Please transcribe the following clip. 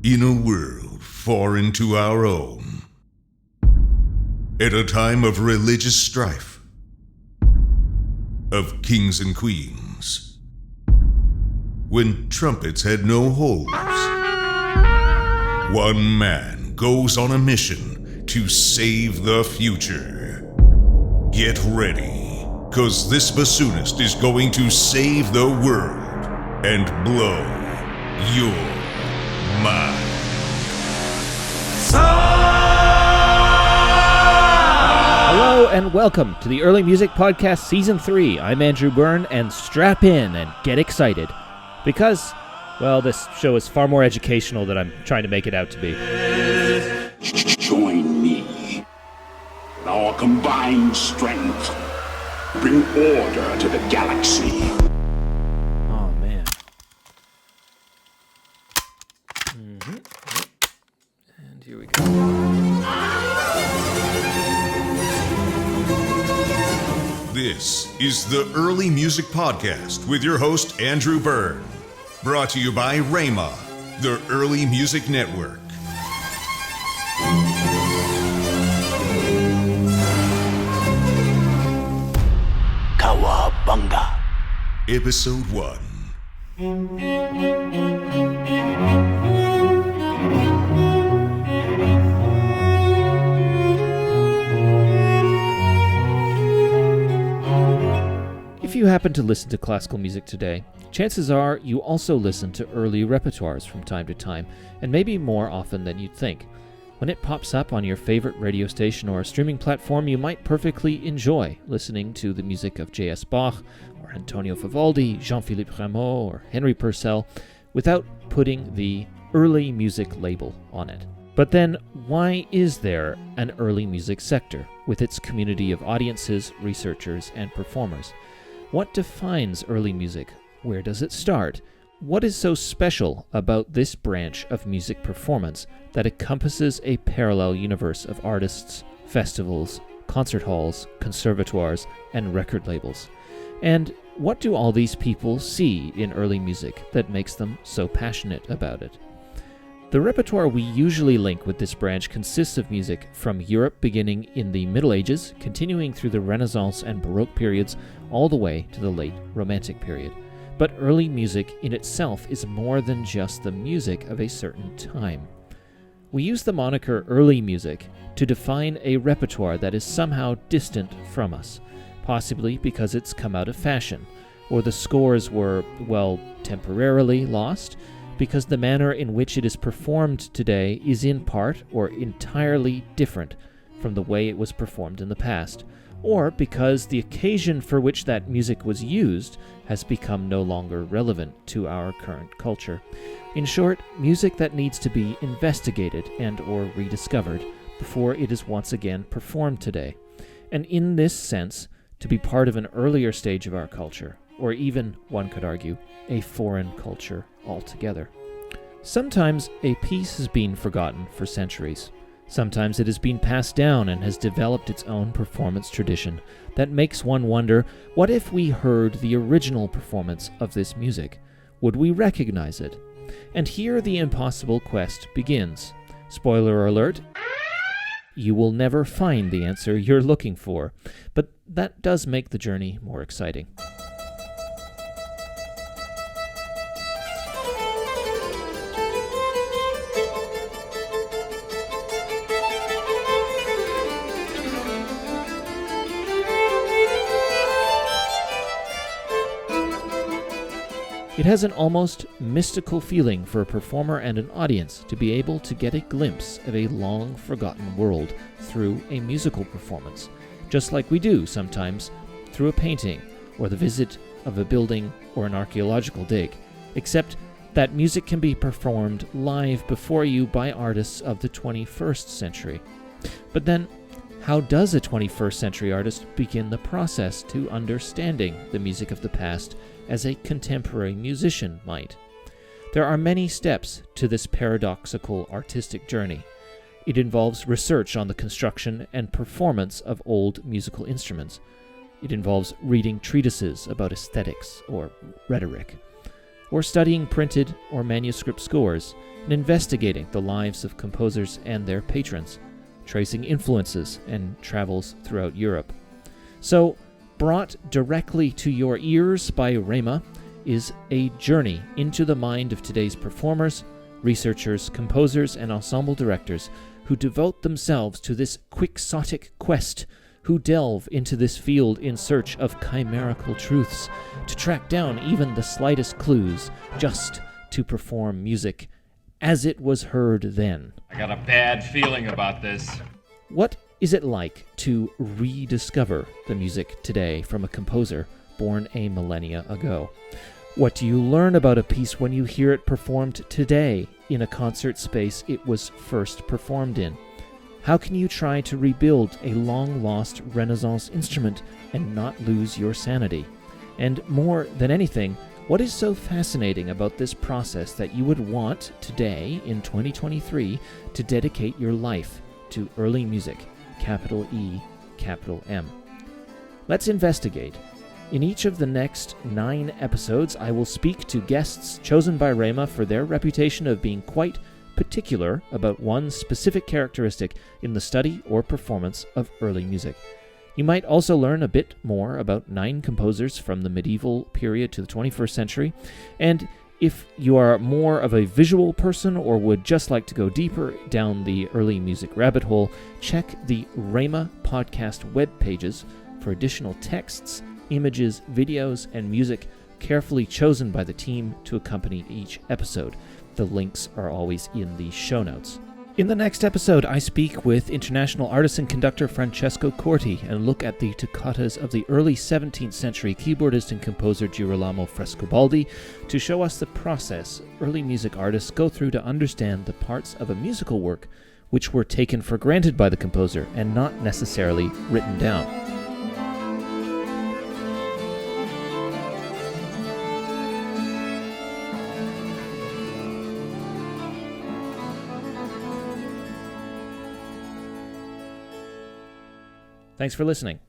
In a world foreign to our own, at a time of religious strife, of kings and queens, when trumpets had no holes, one man goes on a mission to save the future. Get ready, 'cause this bassoonist is going to save the world and blow your mind. Hello and welcome to the Early Music Podcast Season 3. I'm Andrew Byrne, and strap in and get excited. Because, well, this show is far more educational than I'm trying to make it out to be. Join me. Our combined strength bring order to the galaxy. Oh, man. And here we go. This is the Early Music Podcast with your host, Andrew Byrne. Brought to you by REMA, the Early Music Network. Kawabunga. Episode 1. If you happen to listen to classical music today, chances are you also listen to early repertoires from time to time, and maybe more often than you'd think. When it pops up on your favorite radio station or a streaming platform, you might perfectly enjoy listening to the music of J.S. Bach, or Antonio Vivaldi, Jean-Philippe Rameau, or Henry Purcell, without putting the early music label on it. But then, why is there an early music sector, with its community of audiences, researchers, and performers? What defines early music? Where does it start? What is so special about this branch of music performance that encompasses a parallel universe of artists, festivals, concert halls, conservatoires, and record labels? And what do all these people see in early music that makes them so passionate about it? The repertoire we usually link with this branch consists of music from Europe beginning in the Middle Ages, continuing through the Renaissance and Baroque periods, all the way to the late Romantic period. But early music in itself is more than just the music of a certain time. We use the moniker early music to define a repertoire that is somehow distant from us, possibly because it's come out of fashion, or the scores were, well, temporarily lost, because the manner in which it is performed today is in part or entirely different from the way it was performed in the past, or because the occasion for which that music was used has become no longer relevant to our current culture. In short, music that needs to be investigated and or rediscovered before it is once again performed today. And in this sense, to be part of an earlier stage of our culture, or even, one could argue, a foreign culture altogether. Sometimes a piece has been forgotten for centuries. Sometimes it has been passed down and has developed its own performance tradition that makes one wonder, what if we heard the original performance of this music? Would we recognize it? And here the impossible quest begins. Spoiler alert, you will never find the answer you're looking for, but that does make the journey more exciting. It has an almost mystical feeling for a performer and an audience to be able to get a glimpse of a long-forgotten world through a musical performance, just like we do sometimes through a painting or the visit of a building or an archaeological dig, except that music can be performed live before you by artists of the 21st century. But then, how does a 21st century artist begin the process to understanding the music of the past as a contemporary musician might? There are many steps to this paradoxical artistic journey. It involves research on the construction and performance of old musical instruments. It involves reading treatises about aesthetics or rhetoric. or studying printed or manuscript scores, and investigating the lives of composers and their patrons, tracing influences and travels throughout Europe. So, brought directly to your ears by REMA is a journey into the mind of today's performers, researchers, composers, and ensemble directors who devote themselves to this quixotic quest, who delve into this field in search of chimerical truths, to track down even the slightest clues, just to perform music as it was heard then. I got a bad feeling about this. What is it like to rediscover the music today from a composer born a millennia ago? What do you learn about a piece when you hear it performed today in a concert space it was first performed in? How can you try to rebuild a long-lost Renaissance instrument and not lose your sanity? And more than anything, what is so fascinating about this process that you would want today, in 2023, to dedicate your life to early music, capital E, capital M? Let's investigate. In each of the next 9 episodes, I will speak to guests chosen by REMA for their reputation of being quite particular about one specific characteristic in the study or performance of early music. You might also learn a bit more about 9 composers from the medieval period to the 21st century, and if you are more of a visual person or would just like to go deeper down the early music rabbit hole, check the REMA podcast web pages for additional texts, images, videos, and music carefully chosen by the team to accompany each episode. The links are always in the show notes. In the next episode, I speak with international artist and conductor Francesco Corti and look at the toccatas of the early 17th century keyboardist and composer Girolamo Frescobaldi to show us the process early music artists go through to understand the parts of a musical work which were taken for granted by the composer and not necessarily written down. Thanks for listening.